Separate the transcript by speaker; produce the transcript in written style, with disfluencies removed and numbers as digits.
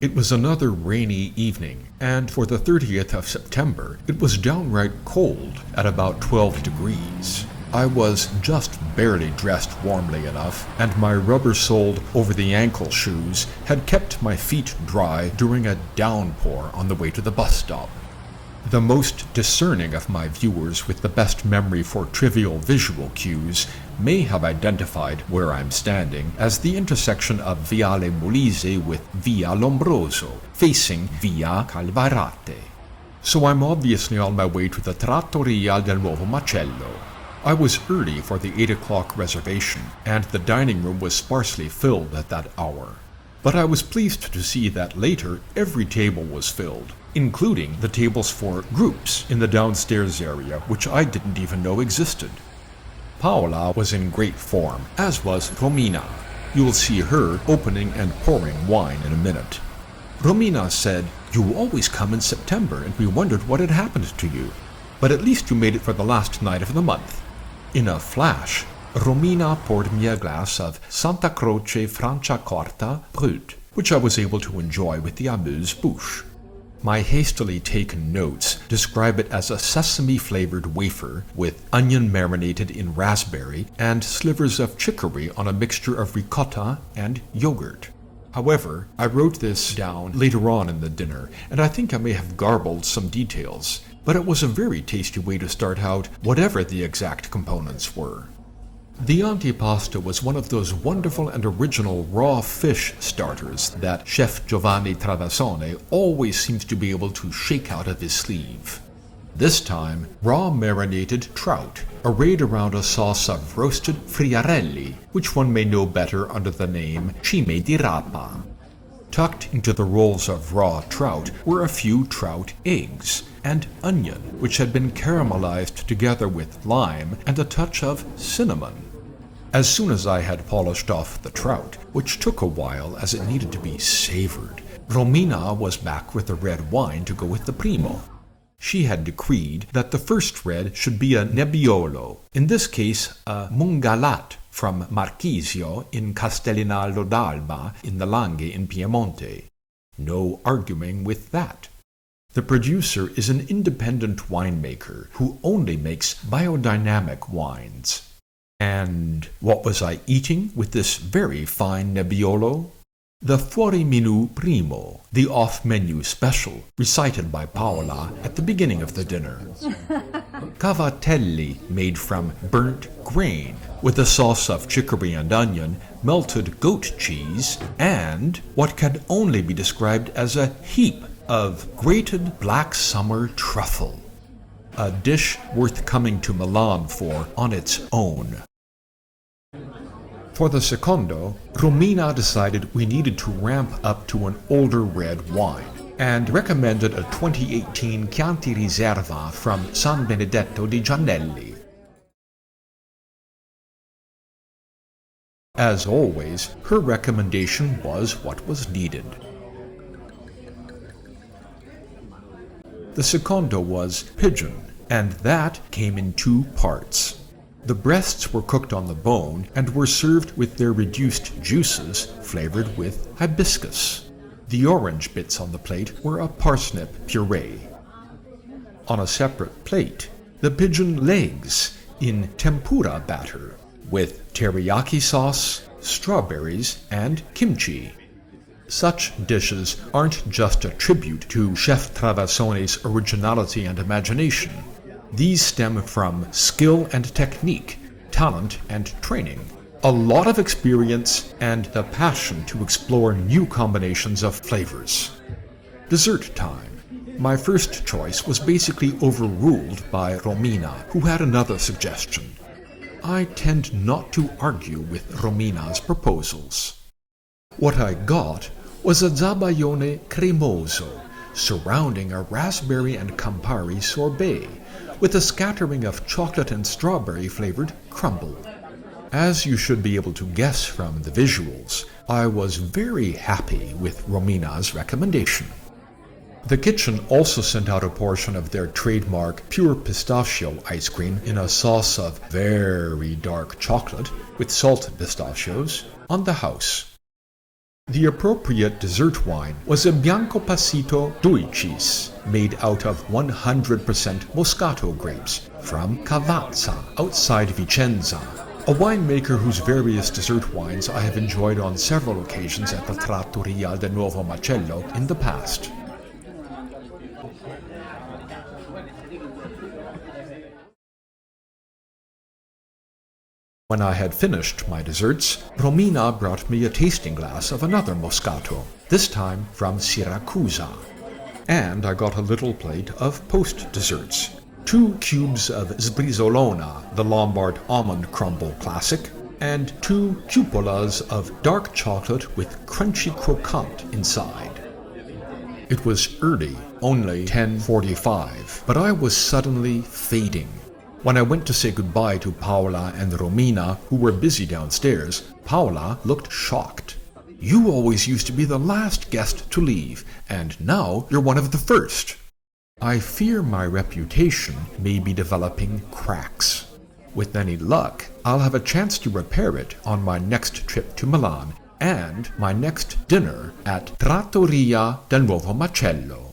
Speaker 1: It was another rainy evening, and for the 30th of September, it was downright cold at about 12 degrees. I was just barely dressed warmly enough, and my rubber-soled over-the-ankle shoes had kept my feet dry during a downpour on the way to the bus stop. The most discerning of my viewers with the best memory for trivial visual cues may have identified where I'm standing as the intersection of Viale Molise with Via Lombroso, facing Via Calvarate. So I'm obviously on my way to the Trattoria del Nuovo Macello. I was early for the 8 o'clock reservation, and the dining room was sparsely filled at that hour. But I was pleased to see that later every table was filled, including the tables for groups in the downstairs area, which I didn't even know existed. Paola was in great form, as was Romina. You'll see her opening and pouring wine in a minute. Romina said, "You always come in September, and we wondered what had happened to you. But at least you made it for the last night of the month." In a flash, Romina poured me a glass of Santa Croce Franciacorta Brut, which I was able to enjoy with the amuse-bouche. My hastily taken notes describe it as a sesame-flavored wafer with onion marinated in raspberry and slivers of chicory on a mixture of ricotta and yogurt. However, I wrote this down later on in the dinner, and I think I may have garbled some details, but it was a very tasty way to start out whatever the exact components were. The antipasta was one of those wonderful and original raw fish starters that Chef Giovanni Travasone always seems to be able to shake out of his sleeve. This time, raw marinated trout, arrayed around a sauce of roasted friarelli, which one may know better under the name cime di rapa. Tucked into the rolls of raw trout were a few trout eggs and onion, which had been caramelized together with lime and a touch of cinnamon. As soon as I had polished off the trout, which took a while as it needed to be savored, Romina was back with the red wine to go with the primo. She had decreed that the first red should be a Nebbiolo, in this case a Mungalat from Marchisio in Castellinaldo d'Alba in the Langhe in Piemonte. No arguing with that. The producer is an independent winemaker who only makes biodynamic wines. And what was I eating with this very fine Nebbiolo? The Fuori Menu Primo, the off-menu special, recited by Paola at the beginning of the dinner. Cavatelli made from burnt grain, with a sauce of chicory and onion, melted goat cheese, and what can only be described as a heap of grated black summer truffle. A dish worth coming to Milan for on its own. For the secondo, Romina decided we needed to ramp up to an older red wine, and recommended a 2018 Chianti Riserva from San Benedetto di Giannelli. As always, her recommendation was what was needed. The secondo was Pigeon, and that came in 2 parts. The breasts were cooked on the bone and were served with their reduced juices flavored with hibiscus. The orange bits on the plate were a parsnip puree. On a separate plate, the pigeon legs in tempura batter with teriyaki sauce, strawberries, and kimchi. Such dishes aren't just a tribute to Chef Travasone's originality and imagination. These stem from skill and technique, talent and training, a lot of experience, and the passion to explore new combinations of flavors. Dessert time. My first choice was basically overruled by Romina, who had another suggestion. I tend not to argue with Romina's proposals. What I got was a zabaione cremoso, surrounding a raspberry and Campari sorbet, with a scattering of chocolate and strawberry-flavored crumble. As you should be able to guess from the visuals, I was very happy with Romina's recommendation. The kitchen also sent out a portion of their trademark pure pistachio ice cream in a sauce of very dark chocolate with salted pistachios on the house. The appropriate dessert wine was a Bianco Passito Dulcis, made out of 100% Moscato grapes from Cavazza, outside Vicenza, a winemaker whose various dessert wines I have enjoyed on several occasions at the Trattoria del Nuovo Macello in the past. When I had finished my desserts, Romina brought me a tasting glass of another Moscato, this time from Siracusa. And I got a little plate of post-desserts. 2 cubes of Sbrisolona, the Lombard almond crumble classic, and 2 cupolas of dark chocolate with crunchy croquant inside. It was early, only 10:45, but I was suddenly fading. When I went to say goodbye to Paola and Romina, who were busy downstairs, Paola looked shocked. "You always used to be the last guest to leave, and now you're one of the first." I fear my reputation may be developing cracks. With any luck, I'll have a chance to repair it on my next trip to Milan and my next dinner at Trattoria del Nuovo Macello.